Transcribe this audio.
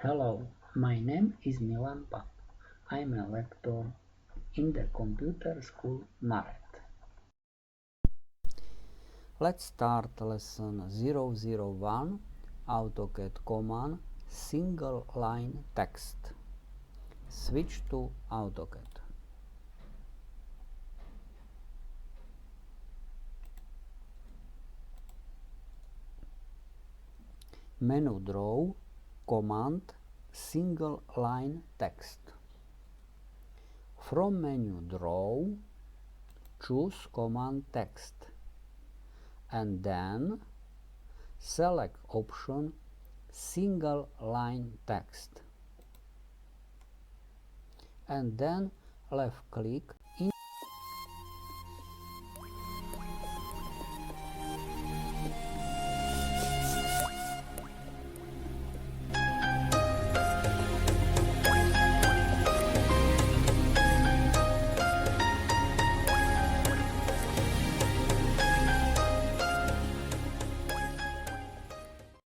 Hello, my name is Milan Pap. I'm a lecturer in the computer school Maret. Let's start lesson 001 AutoCAD command single line text. Switch to AutoCAD. Menu Draw command single line text. From menu Draw, choose command text and then select option single line text and then left click